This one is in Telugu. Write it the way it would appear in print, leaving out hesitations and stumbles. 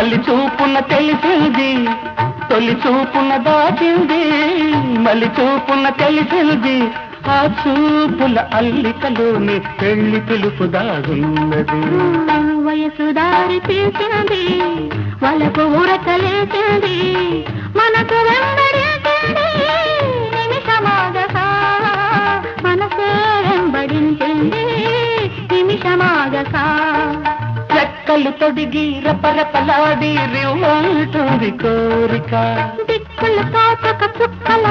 మలి చూపున తెలిసింది, తొలి చూపున దాచింది, మలి చూపున తెలిసింది, ఆ చూపుల అల్లికలోని పెళ్లి పిలుపు దాగున్నది. వయసు దారి తీసింది, వాళ్ళకు ఊరకలేసింది, మనకు వెంబడించింది నిమిషమాగగా, మనసే వెంబడించింది నిమిషమాగగా. రెక్కలు తొడిగి రపరపలాడి రివ్వంటుంది కోరిక, దిక్కులు తాచక చుక్కల